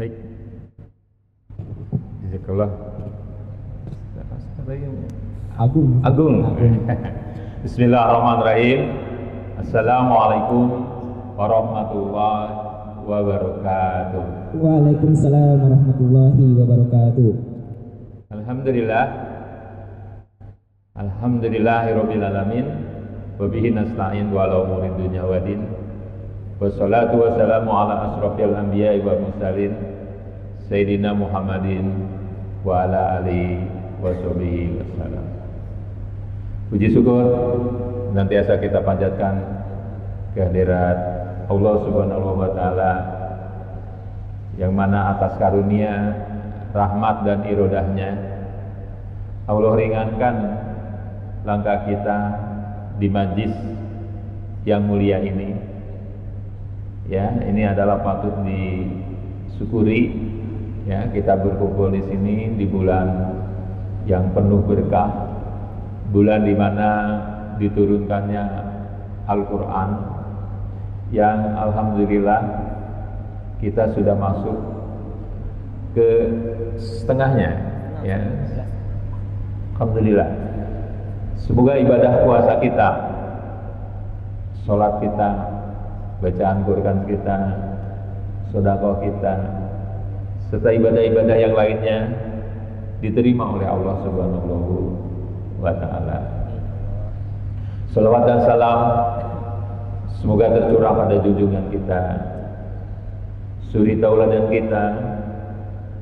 Baik. Jazakallah. Agung. Bismillahirrahmanirrahim. Assalamualaikum warahmatullahi wabarakatuh. Waalaikumsalam warahmatullahi wabarakatuh. Alhamdulillahirabbil alamin. Wa bihi nasta'in wa ala umuri dunya waddin. Wassalatu wassalamu ala asrofil anbiya'i wa mursalin Sayyidina Muhammadin wa ala alihi wa sahbihi wassalam. Puji syukur senantiasa kita panjatkan kehadirat Allah Subhanahu wa taala yang mana atas karunia, rahmat dan irodahnya Allah ringankan langkah kita di majlis yang mulia ini. Ya, ini adalah patut disyukuri. Ya, kita berkumpul di sini di bulan yang penuh berkah, bulan di mana diturunkannya Al-Quran, yang alhamdulillah kita sudah masuk ke setengahnya. Ya, alhamdulillah. Semoga ibadah puasa kita, sholat kita, bacaan Quran kita, sedekah kita, serta ibadah-ibadah yang lainnya diterima oleh Allah Subhanahu wa taala. Salawat dan salam semoga tercurah pada junjungan kita, suri tauladan kita,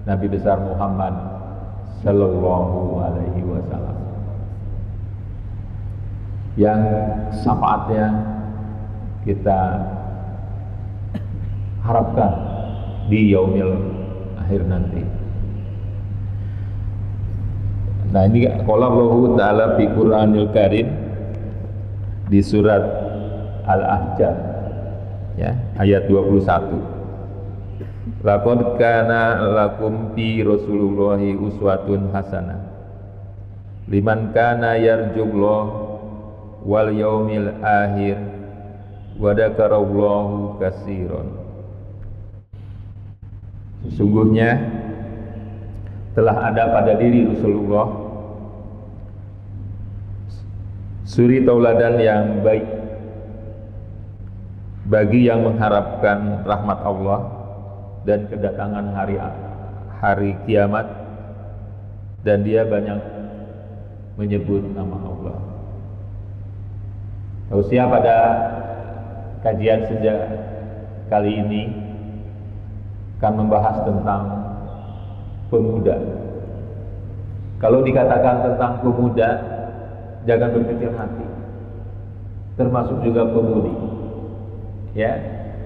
Nabi besar Muhammad sallallahu alaihi wasallam, yang syafaatnya kita harapkan di yaumil akhir nanti. Nah, ini qala Allah Ta'ala fi Qur'anil Karim di surat Al-Ahzab, ya, ayat 21. Laqad kana lakum fi Rasulillahi uswatun hasanah liman kana yarjullah wal yaumil akhir wa dzakarallahu katsiran. Sesungguhnya telah ada pada diri Rasulullah suri tauladan yang baik bagi yang mengharapkan rahmat Allah dan kedatangan hari kiamat, dan dia banyak menyebut nama Allah. Tausiah pada kajian sejak kali ini akan membahas tentang pemuda. Kalau dikatakan tentang pemuda, jangan berkecil hati, termasuk juga pemudi, ya,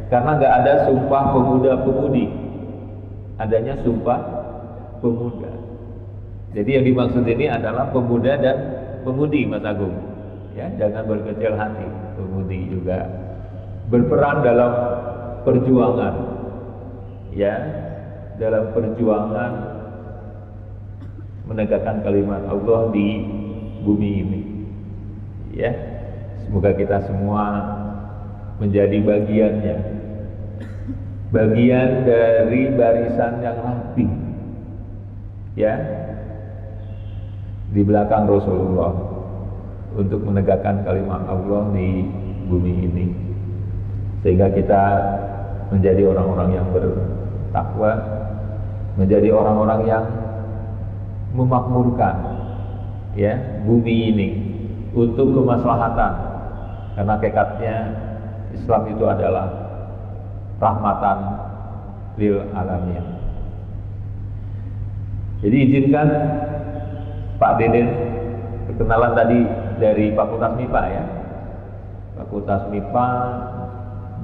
karena nggak ada sumpah pemuda-pemudi, adanya sumpah pemuda. Jadi yang dimaksud ini adalah pemuda dan pemudi, Mas Agung. Ya, jangan berkecil hati, pemudi juga berperan dalam perjuangan, ya, dalam perjuangan menegakkan kalimat Allah di bumi ini. Ya, semoga kita semua menjadi bagiannya, bagian dari barisan yang rapi, ya, di belakang Rasulullah untuk menegakkan kalimat Allah di bumi ini, sehingga kita menjadi orang-orang yang bertakwa, menjadi orang-orang yang memakmurkan, ya, bumi ini untuk kemaslahatan, karena hakikatnya Islam itu adalah rahmatan lil alamin. Jadi izinkan Pak Deden perkenalan tadi dari Fakultas MIPA, ya. Fakultas MIPA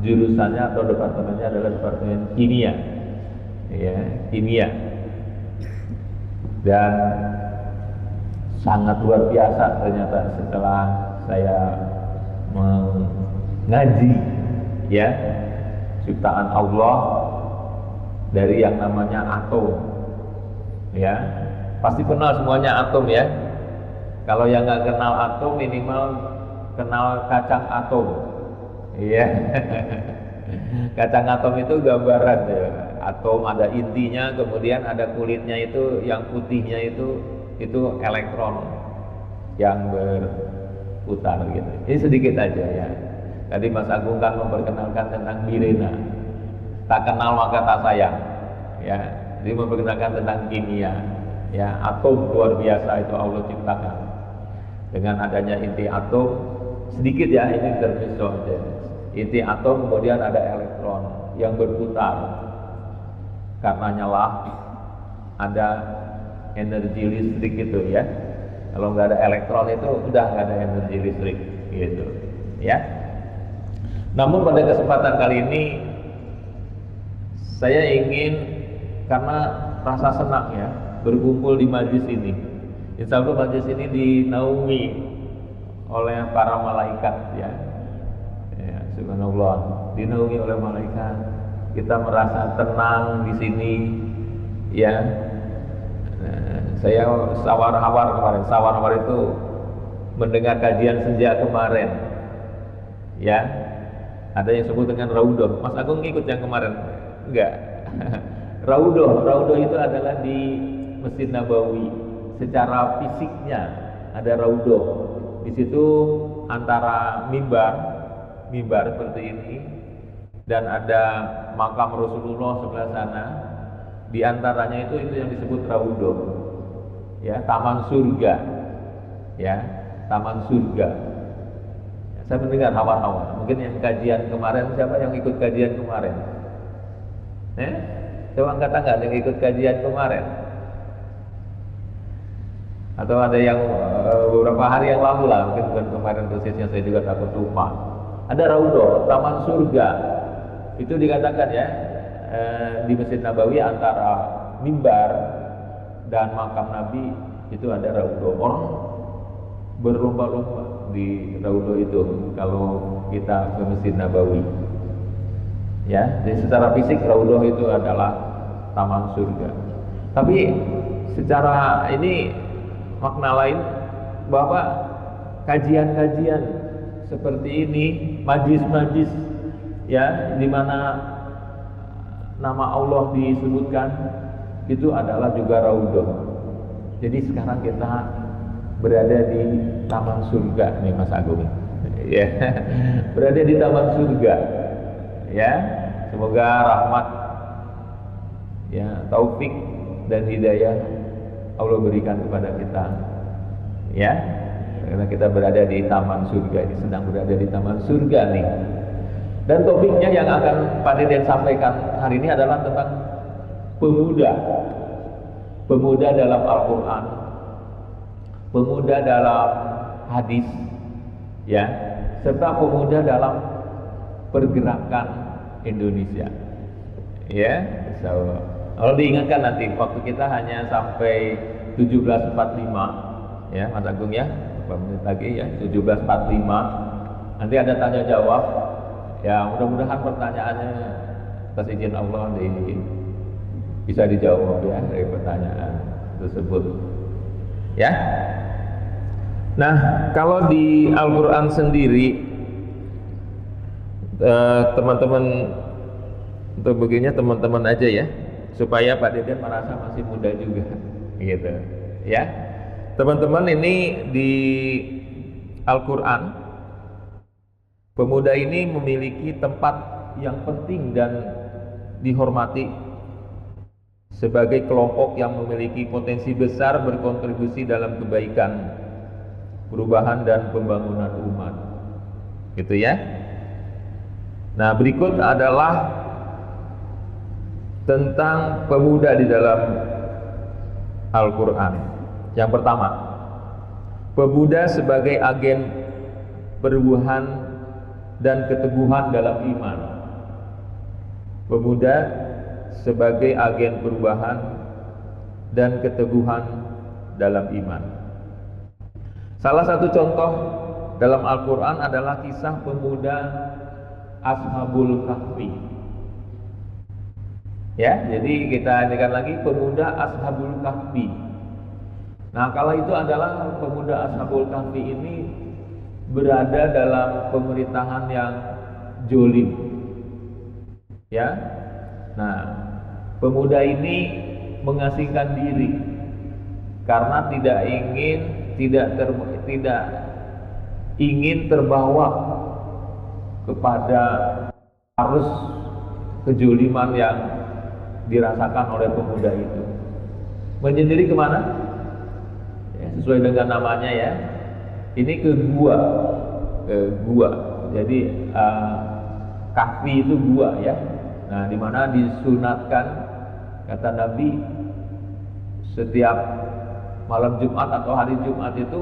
jurusannya atau departemennya adalah Departemen Kimia, ya, kimia. Dan sangat luar biasa ternyata setelah saya mengaji, ya, ciptaan Allah dari yang namanya atom, ya, pasti kenal semuanya atom, ya. Kalau yang nggak kenal atom minimal kenal kacang atom, iya. Kacang atom itu gambaran, ya. atom ada intinya, kemudian ada kulitnya itu, yang putihnya itu elektron yang berputar gitu. Ini sedikit aja ya. Tadi Mas Agung kan memperkenalkan tentang Mirena, tak kenal maka tak sayang ya. Jadi memperkenalkan tentang kimia ya, atom luar biasa itu Allah ciptakan. Dengan adanya inti atom, sedikit ya ini terpisah aja. Inti atom kemudian ada elektron yang berputar. Karenanya lah ada energi listrik itu ya. Kalau nggak ada elektron itu udah nggak ada energi listrik gitu ya. Namun pada kesempatan kali ini saya ingin, karena rasa senang ya berkumpul di majlis ini. Insya Allah majlis ini dinaungi oleh para malaikat ya. Ya, subhanallah, dinaungi oleh malaikat. Kita merasa tenang di sini ya. Saya sawar-hawar kemarin. Sawar-hawar itu mendengar kajian senja kemarin ya. Ada yang sebut dengan Raudhah. Mas Agung ikut yang kemarin? Enggak. Raudhah itu adalah di Masjid Nabawi. Secara fisiknya ada Raudhah. Di situ antara mimbar seperti ini, dan ada makam Rasulullah sebelah sana. Di antaranya itu yang disebut Raudhah. Ya, taman surga. Ya, taman surga. Saya mendengar hawa-hawa. Mungkin yang kajian kemarin, siapa yang ikut kajian kemarin? Coba angkat tangan yang ikut kajian kemarin. Atau ada yang beberapa hari yang lalu lah, mungkin bukan kemarin persisnya, saya juga takut lupa. Ada Raudhah, taman surga. Itu dikatakan ya, di Masjid Nabawi antara mimbar dan makam Nabi itu ada Raudhah. Orang berlomba-lomba di Raudhah itu kalau kita ke Masjid Nabawi ya. Jadi secara fisik Raudhah itu adalah taman surga, tapi secara ini makna lain bahwa kajian-kajian seperti ini, majlis-majlis ya, di mana nama Allah disebutkan, itu adalah juga Raudhah. Jadi sekarang kita berada di taman surga nih Mas Agung ya. Berada di taman surga ya. Semoga rahmat ya, taufik dan hidayah Allah berikan kepada kita ya, karena kita berada di taman surga ini, sedang berada di taman surga nih. Dan topiknya yang akan Pak Deden sampaikan hari ini adalah tentang pemuda dalam Al-Quran, pemuda dalam hadis ya, serta pemuda dalam pergerakan Indonesia ya. So, kalau diingatkan nanti waktu kita hanya sampai 17.45 ya Mas Agung ya, beberapa menit lagi ya, 17.45 nanti ada tanya jawab ya. Mudah-mudahan pertanyaannya atas izin Allah bisa dijawab ya dari pertanyaan tersebut ya. Nah, kalau di Al-Quran sendiri teman-teman, untuk begini teman-teman aja ya, supaya Pak Deden merasa masih muda juga gitu ya. Teman-teman, ini di Al-Quran pemuda ini memiliki tempat yang penting dan dihormati sebagai kelompok yang memiliki potensi besar berkontribusi dalam kebaikan, perubahan dan pembangunan umat gitu ya. Nah, berikut adalah tentang pemuda di dalam Al-Quran. Yang pertama, pemuda sebagai agen perubahan dan keteguhan dalam iman. Pemuda sebagai agen perubahan dan keteguhan dalam iman. Salah satu contoh dalam Al-Quran adalah kisah pemuda Ashabul Kahfi. Ya, jadi kita ingatkan lagi pemuda Ashabul Kahfi. Nah, kala itu adalah pemuda Ashabul Kahfi ini berada dalam pemerintahan yang jolim. Ya, nah pemuda ini mengasingkan diri karena tidak ingin terbawa kepada arus kejoliman yang dirasakan oleh pemuda itu. Menyendiri kemana? Ya, sesuai dengan namanya ya. Ini ke gua, Jadi kahfi itu gua ya. Nah, di mana disunatkan kata Nabi setiap malam Jumat atau hari Jumat itu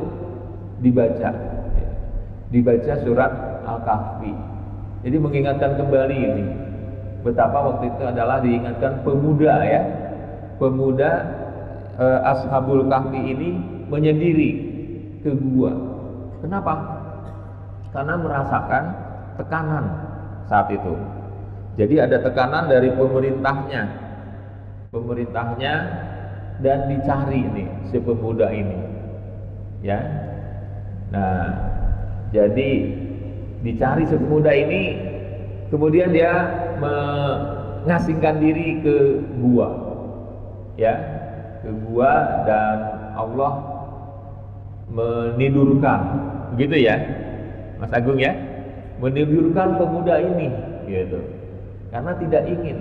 dibaca surat Al-Kahfi. Jadi mengingatkan kembali ini betapa waktu itu adalah diingatkan pemuda ya. Pemuda Ashabul Kahfi ini menyendiri ke gua. Kenapa? Karena merasakan tekanan saat itu. Jadi ada tekanan dari pemerintahnya dan dicari ini si pemuda ini, ya. Nah, jadi dicari si pemuda ini, kemudian dia mengasingkan diri ke gua, ya, ke gua dan Allah menidurkan, begitu ya, Mas Agung ya, menidurkan pemuda ini, gitu. Karena tidak ingin.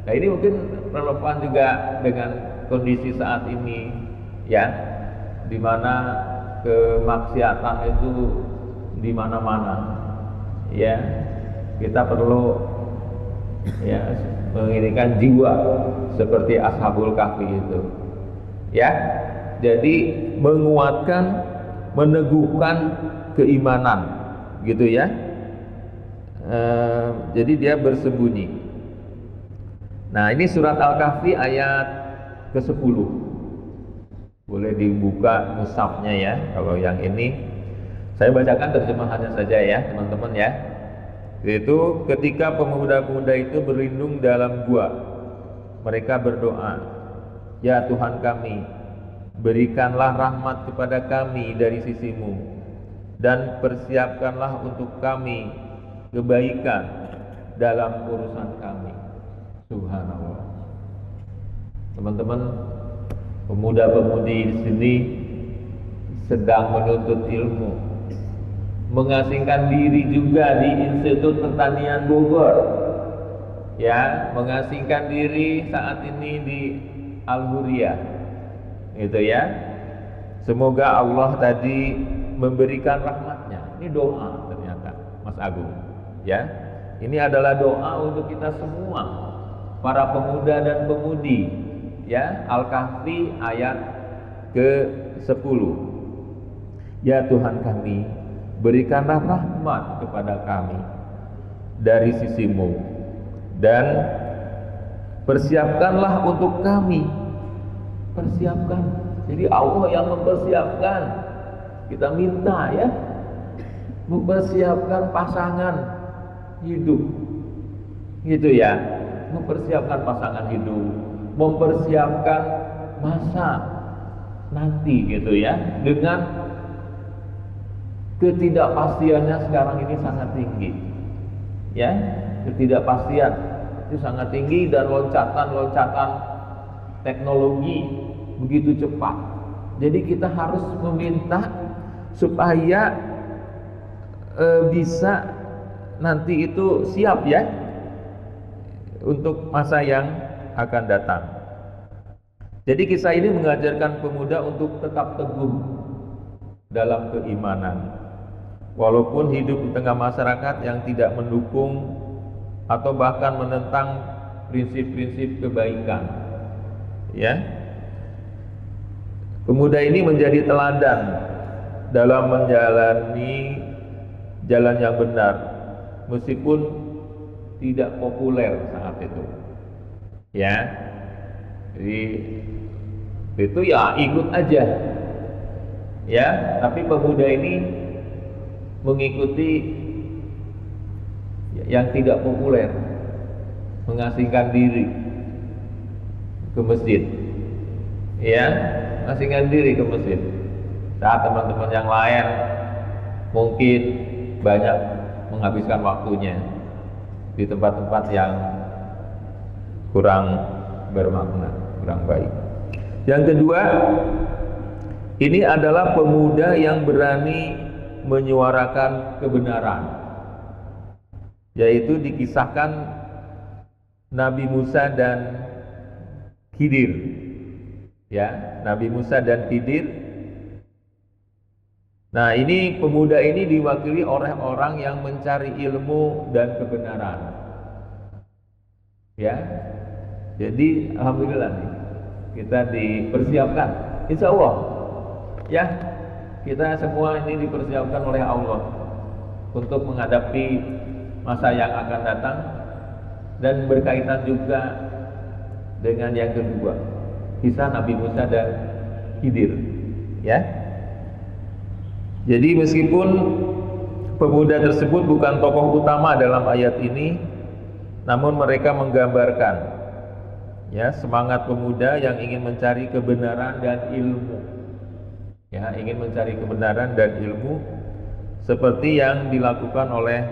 Nah, ini mungkin relevan juga dengan kondisi saat ini ya, di mana kemaksiatan itu di mana-mana. Ya, kita perlu ya mengirimkan jiwa seperti Ashabul Kahfi itu. Ya. Jadi menguatkan, meneguhkan keimanan, gitu ya. Jadi dia bersembunyi. Nah, ini surat Al-Kahfi ayat ke-10. Boleh dibuka mushafnya ya. Kalau yang ini saya bacakan terjemahannya saja ya, teman-teman ya. Yaitu ketika pemuda-pemuda itu berlindung dalam gua, mereka berdoa, "Ya Tuhan kami, berikanlah rahmat kepada kami dari sisi-Mu dan persiapkanlah untuk kami kebaikan dalam urusan kami." Subhanallah. Teman-teman, pemuda-pemudi di sini sedang menuntut ilmu, mengasingkan diri juga di Institut Pertanian Bogor, ya, mengasingkan diri saat ini di Al-Huriyah, gitu ya. Semoga Allah tadi memberikan rahmatnya. Ini doa ternyata, Mas Agung, ya. Ini adalah doa untuk kita semua, para pemuda dan pemudi, ya. Al-Kahfi ayat ke-10. Ya Tuhan kami, berikanlah rahmat kepada kami dari sisi-Mu dan persiapkanlah untuk kami. Persiapkan. Jadi Allah yang mempersiapkan. Kita minta ya, mempersiapkan pasangan hidup, gitu ya. Mempersiapkan pasangan hidup, mempersiapkan masa nanti, gitu ya. Dengan ketidakpastiannya sekarang ini sangat tinggi, ya, ketidakpastian itu sangat tinggi dan loncatan teknologi begitu cepat. Jadi kita harus meminta supaya bisa nanti itu siap ya untuk masa yang akan datang. Jadi kisah ini mengajarkan pemuda untuk tetap teguh dalam keimanan, walaupun hidup di tengah masyarakat yang tidak mendukung atau bahkan menentang prinsip-prinsip kebaikan. Ya, pemuda ini menjadi teladan dalam menjalani jalan yang benar, meskipun tidak populer saat itu. Ya, jadi itu ya ikut aja. Ya, tapi pemuda ini mengikuti yang tidak populer, mengasingkan diri ke masjid, ya, mengasingkan diri ke masjid. Saat teman-teman yang lain mungkin banyak menghabiskan waktunya di tempat-tempat yang kurang bermakna, kurang baik. Yang kedua, ini adalah pemuda yang berani menyuarakan kebenaran, yaitu dikisahkan Nabi Musa dan Khidir. Ya, Nabi Musa dan Khidir. Nah, ini pemuda ini diwakili oleh orang yang mencari ilmu dan kebenaran. Ya. Jadi alhamdulillah nih, kita dipersiapkan, insya Allah. Ya, kita semua ini dipersiapkan oleh Allah untuk menghadapi masa yang akan datang, dan berkaitan juga dengan yang kedua, kisah Nabi Musa dan Khidir. Ya. Jadi meskipun pemuda tersebut bukan tokoh utama dalam ayat ini, namun mereka menggambarkan ya semangat pemuda yang ingin mencari kebenaran dan ilmu. Ya, ingin mencari kebenaran dan ilmu seperti yang dilakukan oleh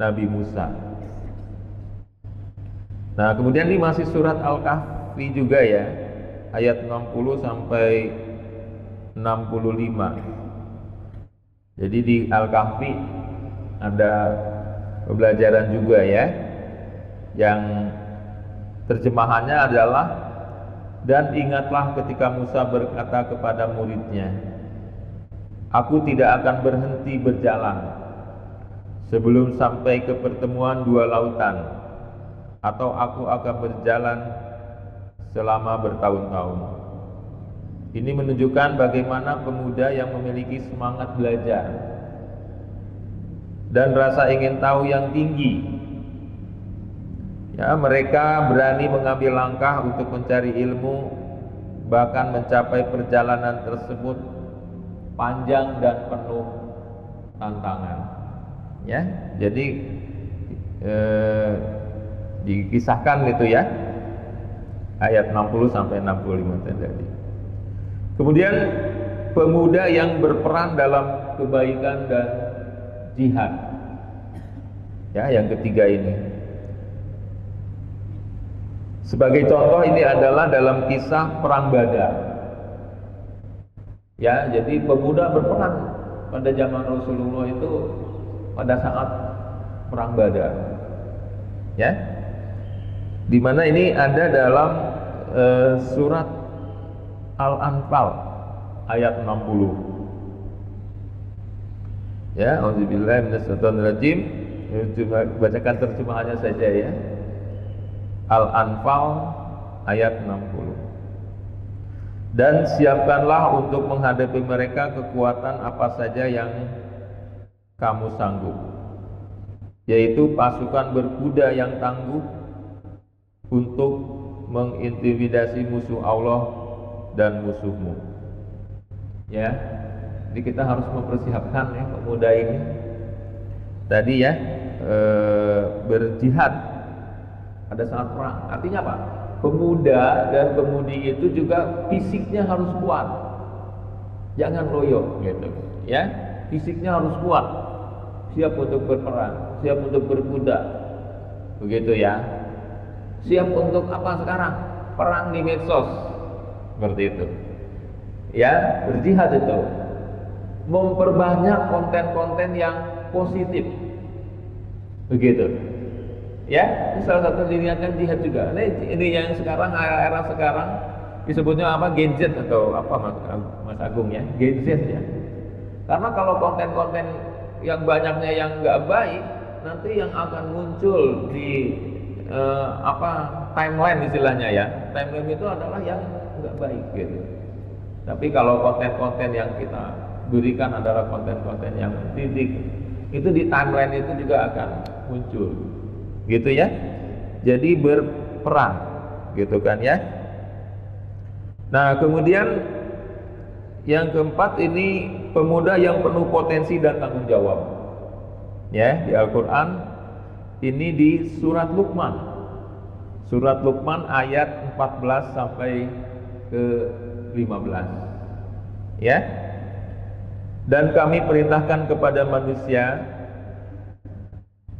Nabi Musa. Nah, kemudian ini masih surat Al-Kahfi juga ya, ayat 60 sampai 65. Jadi di Al-Kahfi ada pembelajaran juga ya, yang terjemahannya adalah, dan ingatlah ketika Musa berkata kepada muridnya, aku tidak akan berhenti berjalan sebelum sampai ke pertemuan dua lautan, atau aku akan berjalan selama bertahun-tahun. Ini menunjukkan bagaimana pemuda yang memiliki semangat belajar dan rasa ingin tahu yang tinggi. Ya, mereka berani mengambil langkah untuk mencari ilmu, bahkan mencapai perjalanan tersebut panjang dan penuh tantangan. Ya, jadi dikisahkan gitu ya, ayat 60 sampai 65 tadi. Kemudian pemuda yang berperan dalam kebaikan dan jihad. Ya, yang ketiga ini. Sebagai contoh ini adalah dalam kisah perang Badar. Ya, jadi pemuda berperan pada zaman Rasulullah itu pada saat perang Badar. Ya. Di mana ini ada dalam surat Al-Anfal ayat 60. Ya, auzubillahi minasyaitonirrajim. Bacakan terjemahannya saja ya. Al-Anfal ayat 60. Dan siapkanlah untuk menghadapi mereka kekuatan apa saja yang kamu sanggup, yaitu pasukan berkuda yang tangguh untuk mengintimidasi musuh Allah dan musuhmu. Ya, jadi kita harus mempersiapkan ya pemuda ini tadi ya, berjihad pada saat perang. Artinya apa? Pemuda dan pemudi itu juga fisiknya harus kuat, jangan loyo gitu ya. Fisiknya harus kuat, siap untuk berperang, siap untuk berkuda, begitu ya. Siap untuk apa sekarang? Perang di medsos, seperti itu ya. Berjihad itu memperbanyak konten-konten yang positif, begitu ya. Ini salah satu diniatkan jihad juga. Ini yang sekarang, era sekarang disebutnya apa, Gen Z atau apa Mas Agung ya, Gen Z ya. Karena kalau konten-konten yang banyaknya yang nggak baik, nanti yang akan muncul di timeline istilahnya ya. Timeline itu adalah yang nggak baik gitu. Tapi kalau konten-konten yang kita berikan adalah konten-konten yang pendidik, itu di timeline itu juga akan muncul, gitu ya. Jadi berperan, gitu kan ya. Nah, kemudian yang keempat ini pemuda yang penuh potensi dan tanggung jawab. Ya, di Al-Qur'an ini di surat Luqman. Surat Luqman ayat 14 sampai ke 15. Ya. Dan kami perintahkan kepada manusia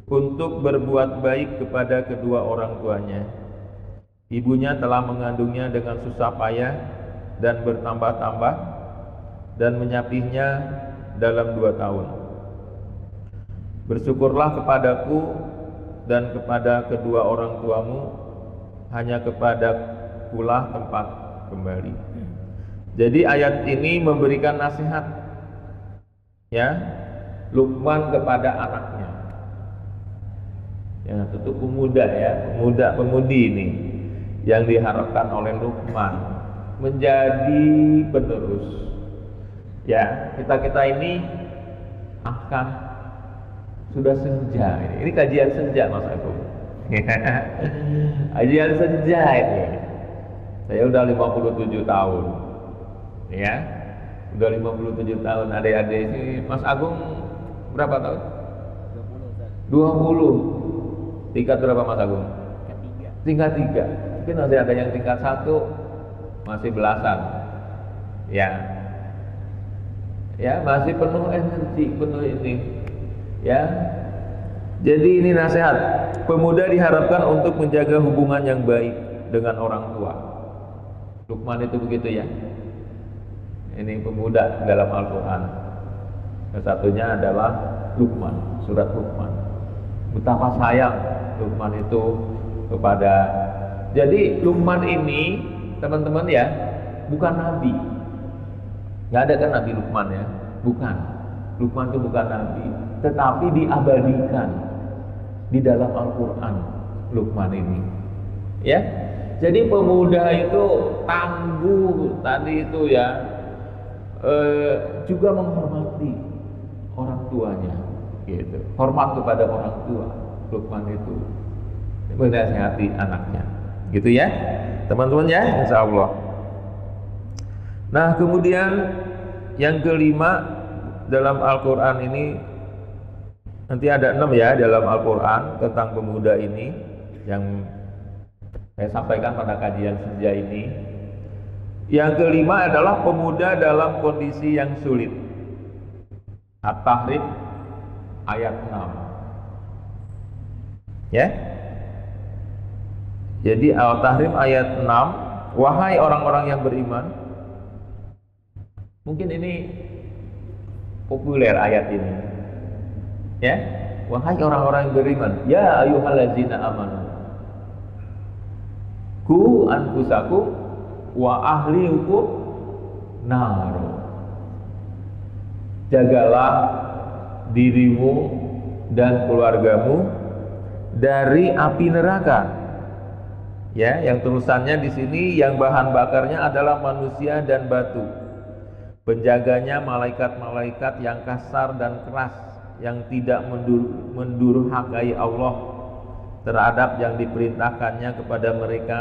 untuk berbuat baik kepada kedua orang tuanya Ibunya telah mengandungnya dengan susah payah dan bertambah-tambah dan menyapihnya dalam 2 tahun. Bersyukurlah kepadaku dan kepada kedua orang tuamu, hanya kepadakulah tempat kembali. Jadi ayat ini memberikan nasihat, ya, Luqman kepada anaknya. Ya, tentu pemuda, ya, pemuda-pemudi ini yang diharapkan oleh Luqman menjadi penerus. Ya, kita ini akan sudah senja. Ini kajian senja Mas Agung. Kajian senja ini. Saya udah 57 tahun. Ya. Udah 57 tahun. Adik-adik ini Mas Agung berapa tahun? 20. Tingkat berapa Mas Agung? Tingkat 3. Mungkin masih ada yang tingkat 1, masih belasan. Ya. Ya, masih penuh energi, penuh ini. Ya. Jadi ini nasihat. Pemuda diharapkan untuk menjaga hubungan yang baik dengan orang tua. Luqman itu begitu, ya. Ini pemuda dalam Al-Qur'an. Yang satunya adalah Luqman, surat Luqman. Betapa sayang Luqman itu kepada. Jadi Luqman ini, teman-teman, ya, bukan nabi. Nggak ada kan Nabi Luqman, ya? Bukan. Luqman itu bukan nabi, tetapi diabadikan di dalam Al-Qur'an Luqman ini. Ya. Jadi pemuda itu tangguh tadi itu, ya. Juga menghormati orang tuanya, gitu. Hormat kepada orang tua. Luqman itu menasihati anaknya, gitu, ya, teman-teman, ya, insya Allah. Nah, kemudian yang kelima dalam Al-Quran ini, nanti ada 6, ya, dalam Al-Quran tentang pemuda ini yang saya sampaikan pada kajian senja ini. Yang kelima adalah pemuda dalam kondisi yang sulit. At-Tahrim ayat 6. Ya. Jadi Al-Tahrim ayat 6, wahai orang-orang yang beriman. Mungkin ini populer ayat ini. Ya, wahai orang-orang yang beriman, ya ayyuhallazina amanu qu anfusakum wa ahlikum nar. Jagalah dirimu dan keluargamu dari api neraka. Ya, yang tulisannya di sini yang bahan bakarnya adalah manusia dan batu. Penjaganya malaikat-malaikat yang kasar dan keras, yang tidak mendurhakai Allah terhadap yang diperintahkannya kepada mereka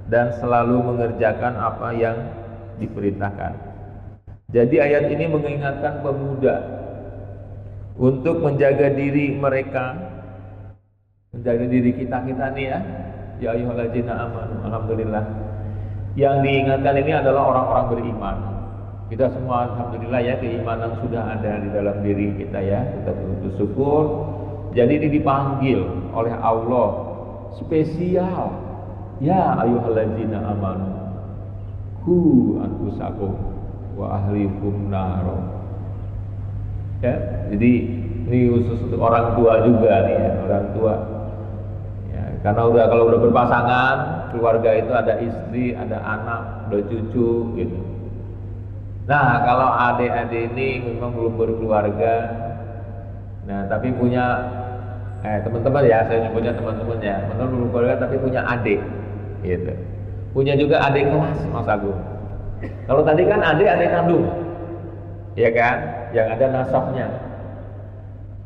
dan selalu mengerjakan apa yang diperintahkan. Jadi ayat ini mengingatkan pemuda untuk menjaga diri mereka, menjaga diri kita nih, ya. Ya ayyuhallazina amanu. Alhamdulillah. Yang diingatkan ini adalah orang-orang beriman. Kita semua alhamdulillah, ya, keimanan sudah ada di dalam diri kita, ya. Kita bersyukur. Jadi ini dipanggil oleh Allah spesial. Ya ayyuhallazina amanu qu anfusakum wa ahlikum nar. Ya, jadi ini khusus untuk orang tua juga nih, ya, orang tua. Ya, karena kalau udah berpasangan, keluarga itu ada istri, ada anak, ada cucu, gitu. Nah, kalau adik-adik ini memang belum berkeluarga, nah tapi punya teman-teman, ya, saya nyebutnya teman-teman, ya, menurut belum berkeluarga tapi punya adik, gitu. Punya juga adik kelas, Mas Agung. Kalau tadi kan adik kandung, ya kan, yang ada nasabnya.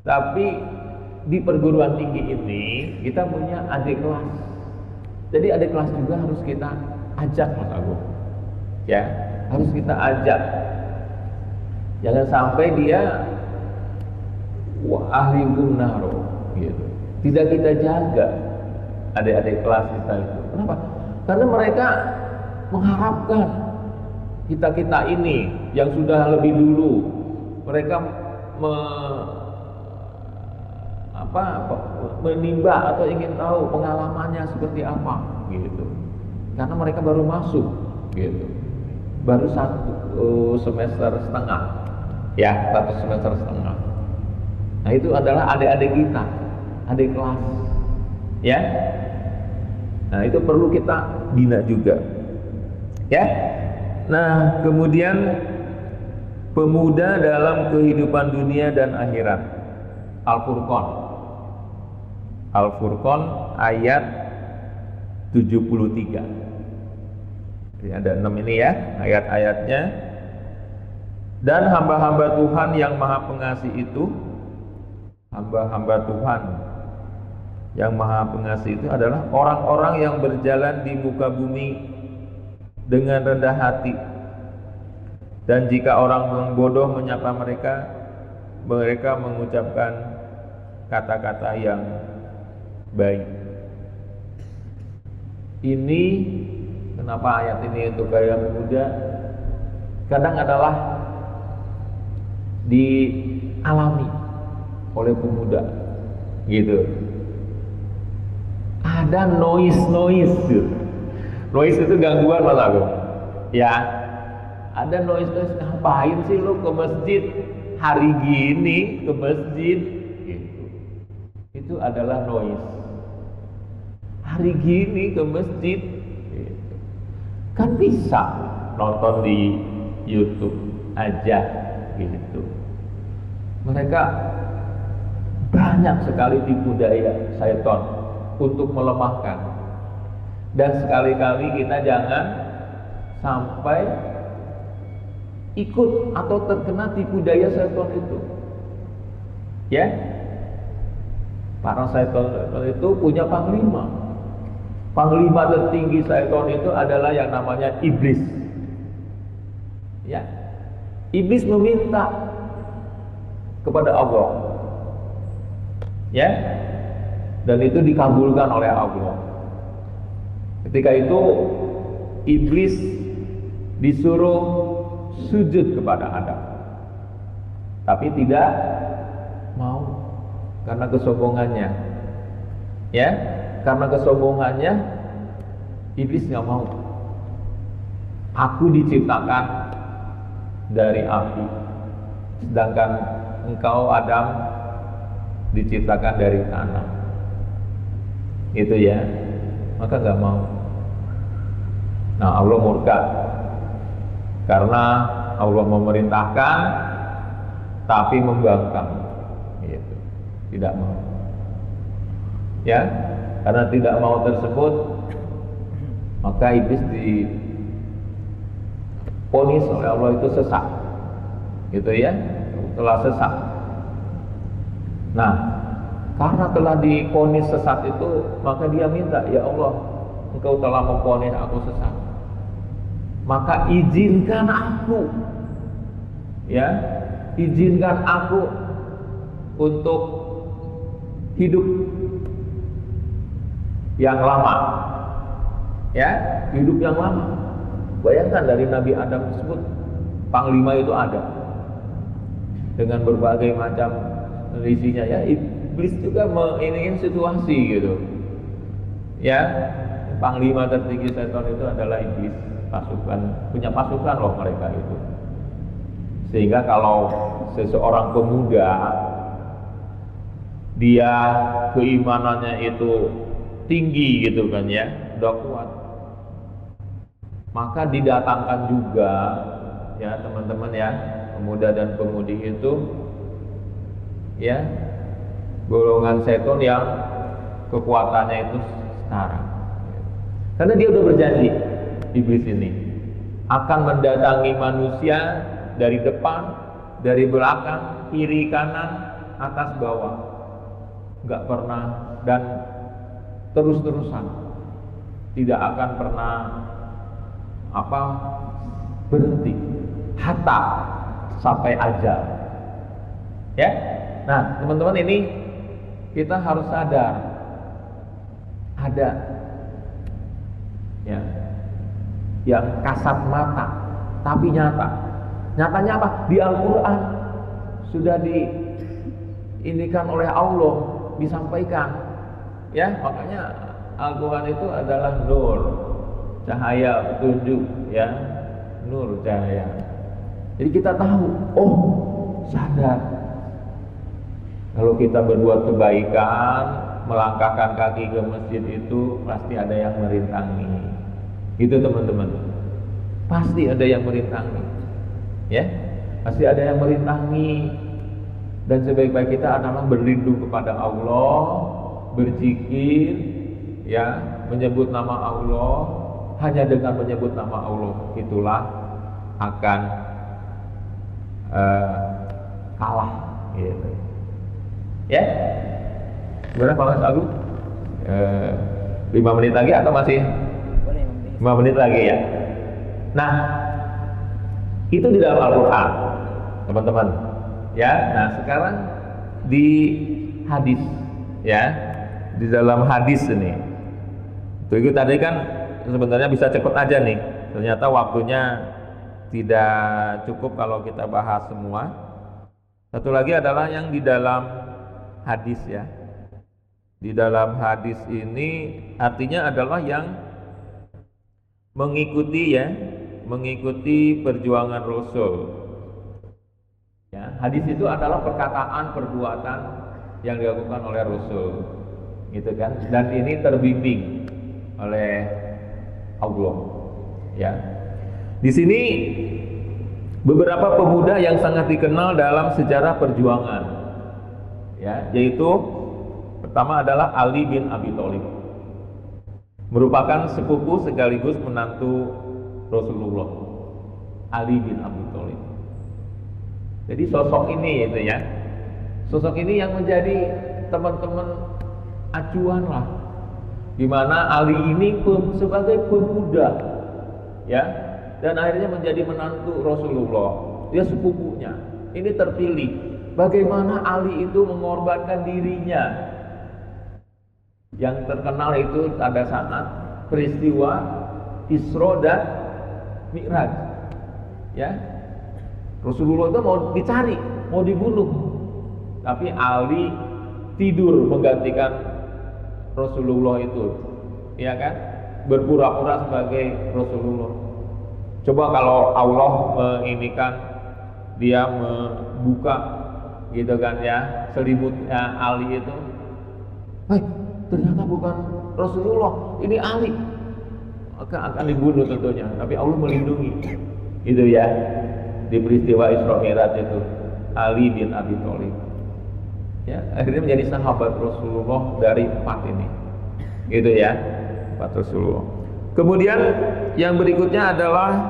Tapi di perguruan tinggi ini kita punya adik kelas. Jadi adik kelas juga harus kita ajak, Mas Agung, ya. Harus kita ajak. Jangan sampai dia ahli naro, gitu. Tidak kita jaga adik-adik kelas kita itu. Kenapa? Karena mereka mengharapkan kita ini yang sudah lebih dulu, mereka menimba atau ingin tahu pengalamannya seperti apa. gitu. Karena mereka baru masuk gitu. Baru 1,5 semester, ya 1,5 semester. Nah itu adalah adik-adik kita, adik kelas, ya. Nah itu perlu kita bina juga, ya. Nah kemudian pemuda dalam kehidupan dunia dan akhirat, Al-Furqan. Al-Furqan ayat 73. Jadi ada 6 ini ya ayat-ayatnya. Dan hamba-hamba Tuhan yang Maha Pengasih itu, hamba-hamba Tuhan yang Maha Pengasih itu adalah orang-orang yang berjalan di muka bumi dengan rendah hati. Dan jika orang yang bodoh menyapa mereka, mereka mengucapkan kata-kata yang baik. Ini kenapa ayat ini untuk kalian muda? Kadang adalah dialami oleh pemuda, gitu. Ada noise, gitu. Noise itu gangguan mas aku. Ya, ada noise. Ngapain sih lo ke masjid hari gini ke masjid? Gitu. Itu adalah noise. Hari gini ke masjid, gitu. Kan bisa nonton di YouTube aja, gitu. Mereka banyak sekali tipu daya syaitan untuk melemahkan. Dan sekali-kali kita jangan sampai ikut atau terkena tipu daya syaitan itu. Ya, para syaitan itu punya panglima. Panglima tertinggi syaitan itu adalah yang namanya iblis. Ya, iblis meminta kepada Allah, ya, dan itu dikabulkan oleh Allah. Ketika itu iblis disuruh sujud kepada Adam, tapi tidak mau karena kesombongannya, ya, karena kesombongannya iblis nggak mau. Aku diciptakan dari api, sedangkan engkau Adam diciptakan dari tanah, itu ya, maka nggak mau. Nah Allah murka karena Allah memerintahkan tapi membangkang, gitu. Tidak mau, ya, karena tidak mau tersebut maka iblis diponis oleh Allah itu sesat, gitu ya, telah sesat. Nah, karena telah diponis sesat itu, maka dia minta, ya Allah, Engkau telah memponis aku sesat, maka izinkan aku, ya, izinkan aku untuk hidup yang lama, ya, hidup yang lama. Bayangkan dari Nabi Adam tersebut, panglima itu ada dengan berbagai macam kondisinya, ya. Iblis juga mengingin situasi, gitu, ya. Panglima tertinggi setan itu adalah iblis, punya pasukan loh mereka itu. Sehingga kalau seseorang pemuda dia keimanannya itu tinggi, gitu kan, ya, udah kuat, maka didatangkan juga, ya teman-teman, ya, pemuda dan pemudi itu, ya, golongan setan yang kekuatannya itu setara. Karena dia udah berjanji, iblis ini akan mendatangi manusia dari depan, dari belakang, kiri kanan, atas bawah, nggak pernah, dan terus-terusan, tidak akan pernah berhenti hatta sampai ajal, ya. Nah teman-teman, ini kita harus sadar ada, ya, yang kasat mata tapi nyatanya apa? Di Al-Quran sudah diindikan oleh Allah, disampaikan, ya. Makanya Al-Quran itu adalah nur, cahaya, petunjuk, ya, nur, cahaya. Jadi kita tahu, oh, sadar kalau kita berbuat kebaikan, melangkahkan kaki ke masjid itu pasti ada yang merintangi. Gitu teman-teman. Pasti ada yang merintangi. Ya, pasti ada yang merintangi. Dan sebaik-baik kita adalah berlindung kepada Allah, berzikir, ya, menyebut nama Allah. Hanya dengan menyebut nama Allah itulah akan kalah, gitu. Ya, berapa Mas Agung? 5 menit lagi atau masih? Boleh 5 menit lagi ya. Nah, itu di dalam Al-Quran, teman-teman. Ya, nah sekarang di hadis, ya, di dalam hadis ini. Itu tadi kan sebenarnya bisa cepat aja nih. Ternyata waktunya tidak cukup kalau kita bahas semua. Satu lagi adalah yang di dalam hadis, ya. Di dalam hadis ini artinya adalah yang mengikuti, ya, mengikuti perjuangan Rasul. Ya, hadis itu adalah perkataan, perbuatan yang dilakukan oleh Rasul, gitu kan? Dan ini terbimbing oleh Allah, ya. Di sini beberapa pemuda yang sangat dikenal dalam sejarah perjuangan, ya, yaitu pertama adalah Ali bin Abi Thalib, merupakan sepupu sekaligus menantu Rasulullah, Ali bin Abi Thalib. Jadi sosok ini, itu ya, sosok ini yang menjadi teman-teman acuan lah, dimana Ali ini sebagai pemuda, ya, dan akhirnya menjadi menantu Rasulullah. Dia sepupunya, ini terpilih. Bagaimana Ali itu mengorbankan dirinya. Yang terkenal itu pada saat peristiwa Isra dan Mi'raj, ya. Rasulullah itu mau dicari, mau dibunuh, tapi Ali tidur menggantikan Rasulullah itu, ya kan, berpura-pura sebagai Rasulullah. Coba kalau Allah menginginkan dia membuka, gitu kan, ya, selimutnya Ali itu, ternyata bukan Rasulullah, ini Ali, akan dibunuh tentunya. Tapi Allah melindungi, gitu ya. Di peristiwa Isra Mi'raj itu Ali bin Abi Thalib, ya, akhirnya menjadi sahabat Rasulullah dari 4 ini, gitu ya, 4 Rasulullah. Kemudian yang berikutnya adalah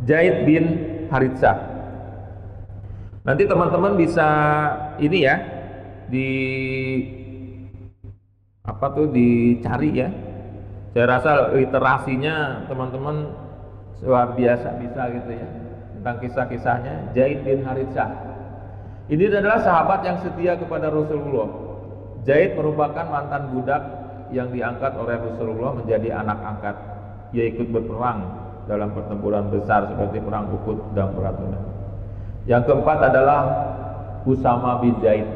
Zaid bin Haritsah. Nanti teman-teman bisa ini, ya, dicari, ya. Saya rasa literasinya teman-teman luar biasa bisa, gitu ya, tentang kisah-kisahnya Zaid bin Haritsah. Ini adalah sahabat yang setia kepada Rasulullah. Zaid merupakan mantan budak yang diangkat oleh Rasulullah menjadi anak angkat. Ia ikut berperang dalam pertempuran besar seperti perang Uhud dan perang Badar. Yang keempat adalah Usama bin Zaid.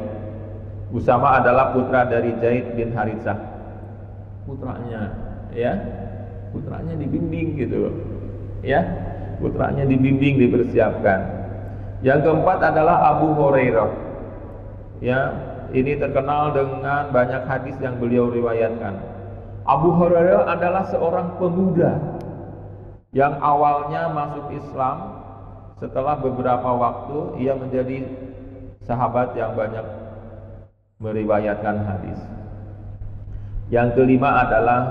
Usama adalah putra dari Zaid bin Haritsah. Putranya, ya, putranya dibimbing, gitu, ya. Putranya dibimbing, dipersiapkan. Yang keempat adalah Abu Hurairah, ya, ini terkenal dengan banyak hadis yang beliau riwayatkan. Abu Hurairah adalah seorang pemuda yang awalnya masuk Islam. Setelah beberapa waktu ia menjadi sahabat yang banyak meriwayatkan hadis. Yang kelima adalah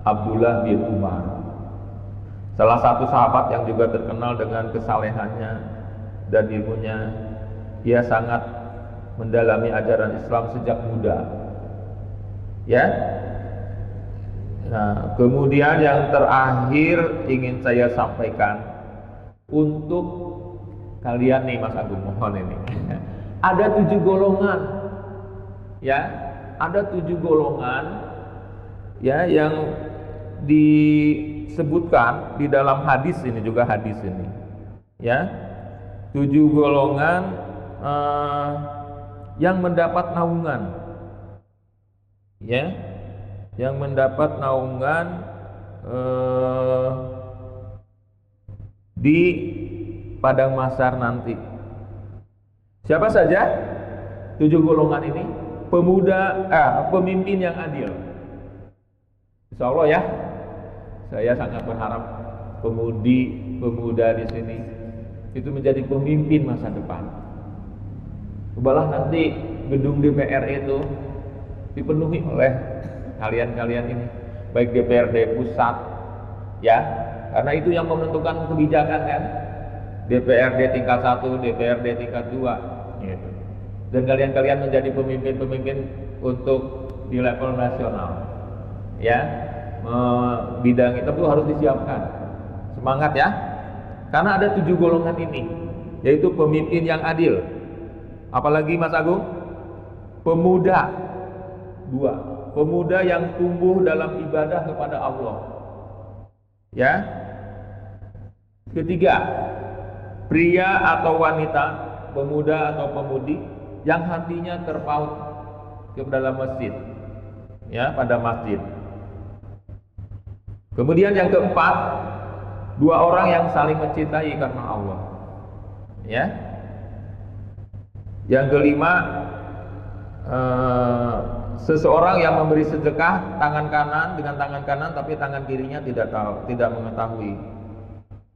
Abdullah bin Umar, salah satu sahabat yang juga terkenal dengan kesalehannya dan ilmunya. Ia sangat mendalami ajaran Islam sejak muda, ya. Nah, kemudian yang terakhir ingin saya sampaikan untuk kalian nih, Mas Agung, mohon ini. Ada 7 golongan, ya, ada 7 golongan, ya, yang disebutkan di dalam hadis ini, juga hadis ini, ya, 7 golongan yang mendapat naungan, ya, yang mendapat naungan di padang mahsyar nanti. Siapa saja 7 golongan ini? Pemimpin yang adil. Insya Allah ya, saya sangat berharap pemuda di sini itu menjadi pemimpin masa depan. Cobalah nanti gedung DPR itu dipenuhi oleh kalian-kalian ini, baik DPRD pusat, ya, karena itu yang menentukan kebijakan kan, DPRD tingkat 1, DPRD tingkat 2, gitu. Dan kalian-kalian menjadi pemimpin-pemimpin untuk di level nasional, ya, bidang itu harus disiapkan, semangat ya, karena ada 7 golongan ini, yaitu pemimpin yang adil, apalagi Mas Agung, pemuda, 2. Pemuda yang tumbuh dalam ibadah kepada Allah. Ya. Ketiga, pria atau wanita, pemuda atau pemudi yang hatinya terpaut ke dalam masjid. Ya, pada masjid. Kemudian yang keempat, 2 orang yang saling mencintai karena Allah. Ya. Yang kelima, seseorang yang memberi sedekah tangan kanan dengan tangan kanan, tapi tangan kirinya tidak mengetahui.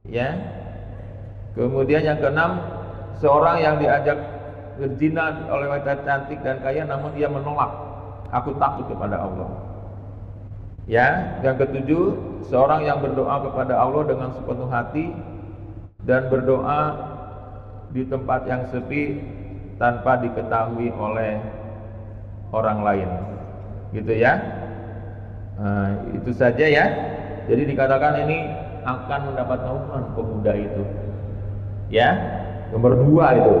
Ya. Kemudian yang keenam, seorang yang diajak berzina oleh wanita cantik dan kaya, namun ia menolak. Aku takut kepada Allah. Ya. Yang ketujuh, seorang yang berdoa kepada Allah dengan sepenuh hati dan berdoa di tempat yang sepi tanpa diketahui oleh orang lain, gitu ya. Itu saja ya. Jadi dikatakan ini akan mendapat naungan pemuda itu, ya. Nomor 2 itu,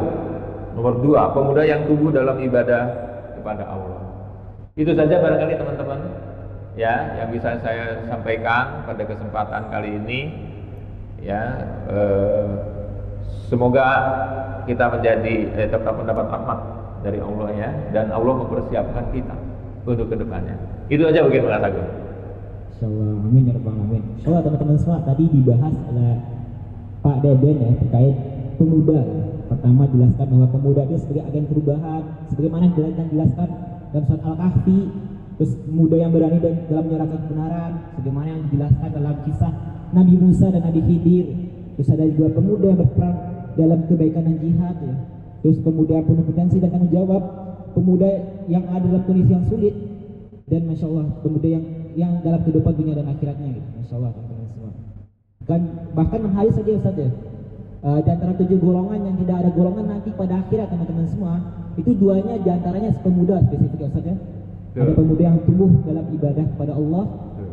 nomor 2, pemuda yang tumbuh dalam ibadah kepada Allah. Itu saja barangkali teman-teman, ya, yang bisa saya sampaikan pada kesempatan kali ini, ya. Semoga kita tetap mendapat rahmat dari Allah ya, dan Allah mempersiapkan kita untuk kedepannya. Itu aja mungkin Mas Agung. Insyaallah, amin ya rabbal alamin. Insyaallah teman-teman semua, tadi dibahas oleh Pak Deden ya terkait pemuda. Pertama jelaskan bahwa pemuda itu sebagai agen perubahan, sebagaimana dijelaskan dalam surat Al-Kahfi. Terus pemuda yang berani dalam menyuarakan kebenaran, sebagaimana yang dijelaskan dalam kisah Nabi Musa dan Nabi Khidir. Terus ada juga pemuda yang berperan dalam kebaikan dan jihad ya. Terus pemuda yang penuh potensi dan tanggung jawab, pemuda yang ada dalam kondisi yang sulit, dan masya Allah pemuda yang dalam kehidupan dunia dan akhiratnya gitu. Masya Allah teman-teman semua. Bahkan hadis saja Ustaz ya, di antara 7 golongan yang tidak ada golongan nanti pada akhirat teman-teman semua, itu 2-nya diantaranya pemuda spesifik ya Ustaz ya. Ada pemuda yang tumbuh dalam ibadah kepada Allah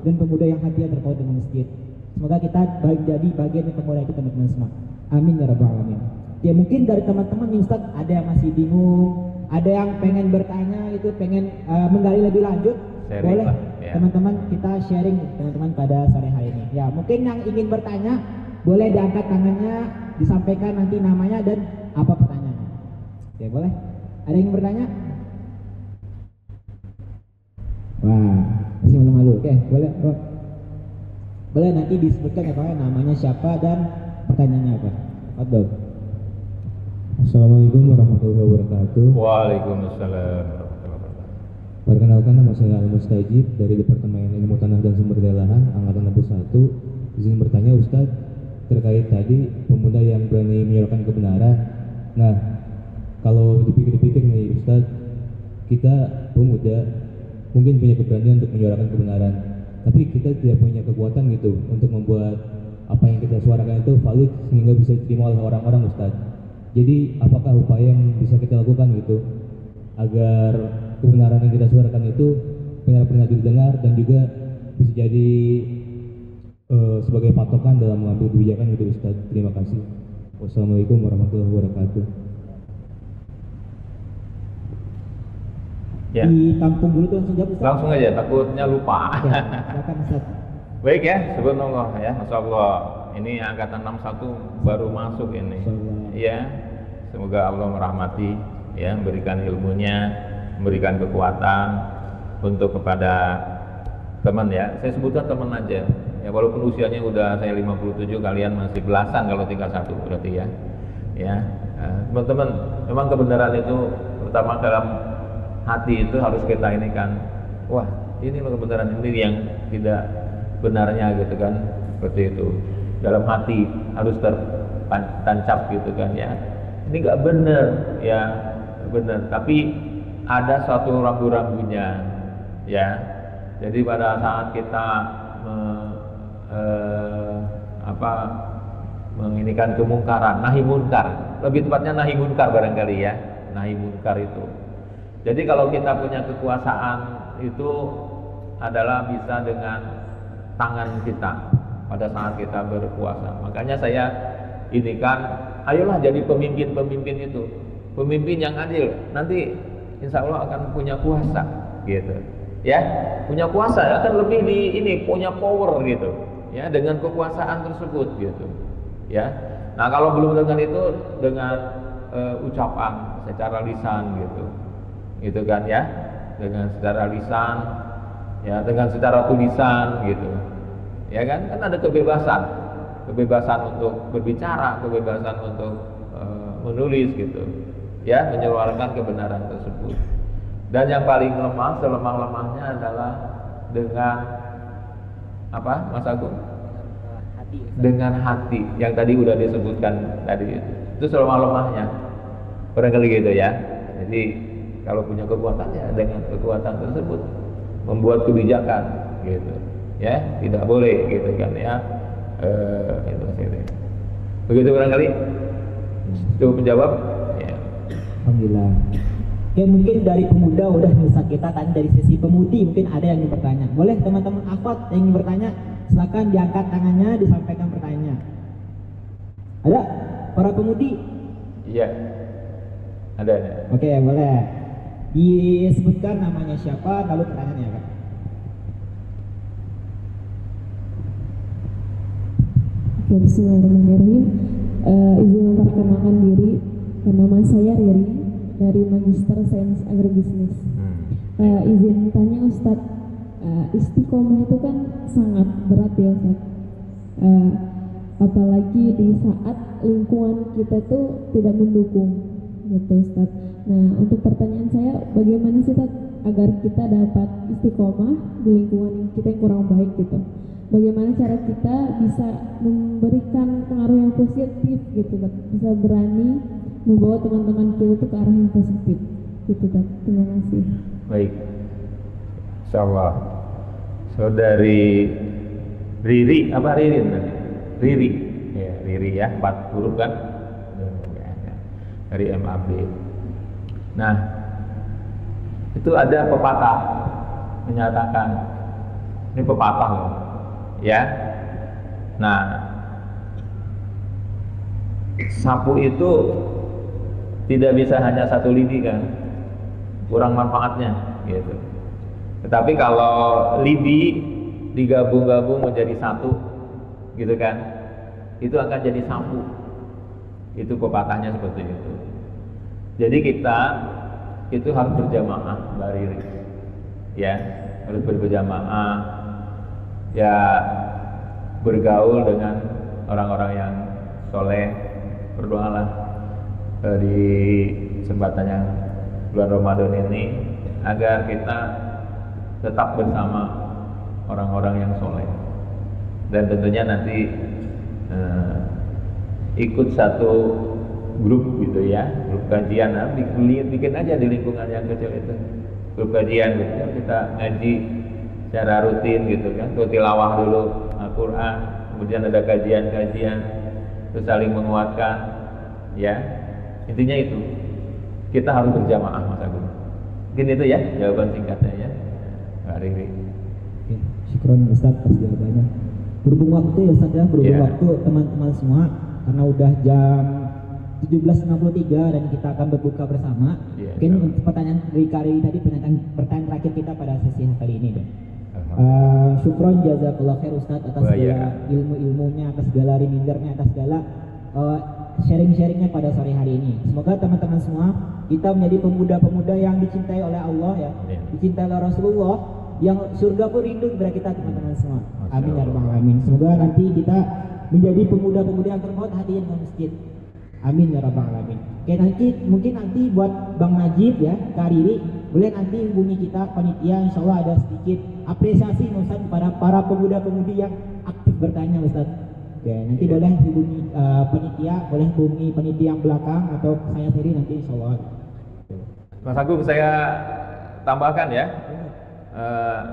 dan pemuda yang hatinya terpaut dengan masjid. Semoga kita jadi bagian dari pemuda itu teman-teman semua. Amin ya rabbal alamin. Ya mungkin dari teman-teman nih Ustaz ada yang masih bingung, ada yang pengen bertanya itu, pengen menggali lebih lanjut, sharing, boleh ya. Teman-teman kita sharing teman-teman pada sore hari ini. Ya mungkin yang ingin bertanya boleh diangkat tangannya, disampaikan nanti namanya dan apa pertanyaannya. Ya boleh. Ada yang ingin bertanya? Wah masih malu-malu. Oke boleh. Boleh nanti disebutkan ya namanya siapa dan pertanyaannya apa. Fadhol. Assalamualaikum warahmatullahi wabarakatuh. Waalaikumsalam. Perkenalkan, nama saya Al-Mustajib dari Departemen Ilmu Tanah dan Sumber Daya Lahan Angkatan 61. Izin bertanya Ustadz terkait tadi pemuda yang berani menyuarakan kebenaran. Nah, kalau dipikir-pikir nih Ustadz, kita pemuda mungkin punya keberanian untuk menyuarakan kebenaran, tapi kita tidak punya kekuatan gitu untuk membuat apa yang kita suarakan itu valid sehingga bisa diterima oleh orang-orang Ustadz. Jadi apakah upaya yang bisa kita lakukan gitu agar kebenaran yang kita suarakan itu benar-benar didengar dan juga bisa jadi sebagai patokan dalam mengambil kebijakan gitu Ustaz. Terima kasih. Wassalamualaikum warahmatullahi wabarakatuh. Ya. Ditampung dulu tuh langsung jawab Ustaz. Langsung aja, takutnya lupa. Ya, silakan Ustaz. Baik ya, subhanallah ya, Masya Allah. Ini angkatan 61 baru masuk ini. Ya, semoga Allah merahmati, ya, memberikan ilmunya, memberikan kekuatan untuk kepada teman ya, saya sebutkan teman aja. Ya walaupun usianya udah saya 57, kalian masih belasan kalau tinggal satu berarti ya. Ya, teman-teman, memang kebenaran itu pertama dalam hati itu harus kita ini kan. Wah, ini kebenaran ini yang tidak benarnya gitu kan, seperti itu. Dalam hati harus tertancap gitu kan ya. Ini nggak benar ya, benar. Tapi ada suatu ragu-ragunya ya. Jadi pada saat kita menginikan kemungkaran, nahi munkar, lebih tepatnya nahi munkar barangkali ya, nahi munkar itu. Jadi kalau kita punya kekuasaan itu adalah bisa dengan tangan kita pada saat kita berpuasa. Makanya saya ini kan, ayolah jadi pemimpin-pemimpin itu, pemimpin yang adil. Nanti insya Allah akan punya kuasa, gitu. Ya, punya kuasa akan lebih punya power gitu. Ya, dengan kekuasaan tersebut, gitu. Ya. Nah, kalau belum dengan itu, dengan ucapan secara lisan, gitu kan ya, dengan secara lisan, ya, dengan secara tulisan, gitu. Ya kan ada kebebasan untuk berbicara, kebebasan untuk menulis gitu ya, menyuarakan kebenaran tersebut. Dan yang paling lemah, selemah-lemahnya adalah dengan apa, Mas Agung? Dengan hati yang tadi udah disebutkan tadi itu selemah-lemahnya barangkali gitu ya. Jadi kalau punya kekuatan ya dengan kekuatan tersebut membuat kebijakan gitu ya, tidak boleh gitu kan ya. Itu begitu barangkali. Coba menjawab ya. Alhamdulillah. Oke, mungkin dari pemuda udah bisa kita tadi dari sisi pemudi, mungkin ada yang ingin bertanya. Boleh teman-teman akhwat yang ingin bertanya, silakan diangkat tangannya, disampaikan pertanyaannya. Ada para pemudi? Iya. Ada. Oke, boleh. Disebutkan namanya siapa, lalu pertanyaannya, Kak. Oke, bismillahirrahmanirrahim. Izin memperkenalkan diri. Nama saya Riri dari Magister Sains Agribisnis. Izin tanya Ustadz, istiqomah itu kan sangat berat ya Ustadz. Apalagi di saat lingkungan kita tuh tidak mendukung gitu Ustadz. Nah, untuk pertanyaan saya, bagaimana sih Ustadz agar kita dapat istiqomah di lingkungan kita yang kurang baik gitu? Bagaimana cara kita bisa memberikan pengaruh yang positif gitu Ustadz? Bisa berani membawa teman-teman kita tuh ke arah yang positif gitu Ustadz. Terima kasih. Baik, insyaallah. Saudari Riri, apa Ririn tadi? Riri, ya Riri ya, 4 huruf kan? Dari MAB. Nah, itu ada pepatah menyatakan, ini pepatah loh, ya. Nah, sapu itu tidak bisa hanya satu lidi kan, kurang manfaatnya gitu. Tetapi kalau lidi digabung-gabung menjadi satu gitu kan, itu akan jadi sapu. Itu pepatahnya seperti itu. Jadi kita itu harus berjamaah, Mbak Riri, ya, harus berjamaah, ya, bergaul dengan orang-orang yang soleh. Berdoalah di kesempatan yang bulan Ramadan ini agar kita tetap bersama orang-orang yang soleh, dan tentunya nanti ikut satu grup gitu ya, grup kajian. Nah, bikin aja di lingkungan yang kecil itu grup kajian gitu ya, kita ngaji secara rutin gitu kan, tuh tilawah dulu Al-Quran, kemudian ada kajian-kajian, terus saling menguatkan ya. Intinya itu kita harus berjamaah, Mas Agung. Mungkin itu ya jawaban singkatnya ya, Mbak Riri. Oke, syukron Ustaz atas jawabannya. Berhubung waktu ya Ustaz ya, berhubung waktu teman-teman semua, karena udah jam 17.63 dan kita akan berbuka bersama. Mungkin untuk pertanyaan dari Kari tadi, pertanyaan terakhir kita pada sesi kali ini deh. Syukron jazakallah khair Ustaz atas segala ilmu-ilmunya, atas segala remindernya, atas segala sharing-sharingnya pada sore hari ini. Semoga teman-teman semua kita menjadi pemuda-pemuda yang dicintai oleh Allah ya, dicintai oleh Rasulullah, yang surga pun rindu kepada kita teman-teman semua. Masya Amin ya Allah. rabbal alamin. Semoga nanti kita menjadi pemuda-pemuda yang terbaik hatinya dengan masjid. Amin ya rabbal alamin. Oke, mungkin nanti buat Bang Najib ya, Kak Riri, boleh nanti hubungi kita panitia, insya Allah ada sedikit apresiasi Ustaz kepada para pemuda-pemudi yang aktif bertanya Ustaz. Oke, nanti boleh hubungi panitia, boleh hubungi panitia yang belakang atau saya sendiri nanti insya Allah. Mas Agung, saya tambahkan ya.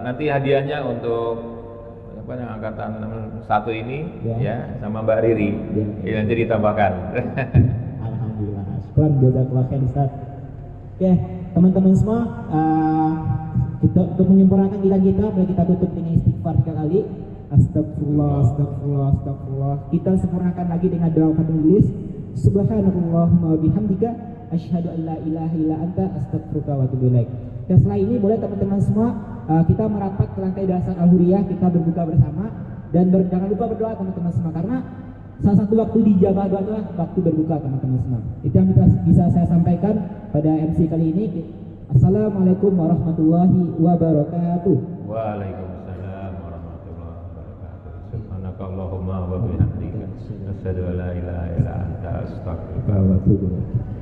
Nanti hadiahnya untuk apa yang angkatan 1 ini ya, sama Mbak Riri. Ya, nanti ditambahkan. Alhamdulillah. Syukran jazakallah khair Ustaz. Oke, teman-teman semua, kita untuk menyempurnakan kita boleh kita tutup dengan istighfar 3 kali. Astagfirullah, astagfirullah, astagfirullah. Kita sempurnakan lagi dengan doa penulis. Subhanallahumma bihamdika asyhadu an la ilaha illa anta astaghfiruka wa atubu ilaik. Dan setelah ini boleh teman-teman semua kita merapat ke lantai dasar Al-Huriyah, kita berbuka bersama dan jangan lupa berdoa teman-teman semua, karena salah satu waktu dijabah doa adalah waktu berbuka teman-teman semua. Itu yang bisa saya sampaikan pada MC kali ini. Assalamualaikum warahmatullahi wabarakatuh. Waalaikumsalam warahmatullahi wabarakatuh. Subhanakallahumma wa bihamdika asyhadu an la ilaha illa anta astaghfiruka wa atubu ilaik.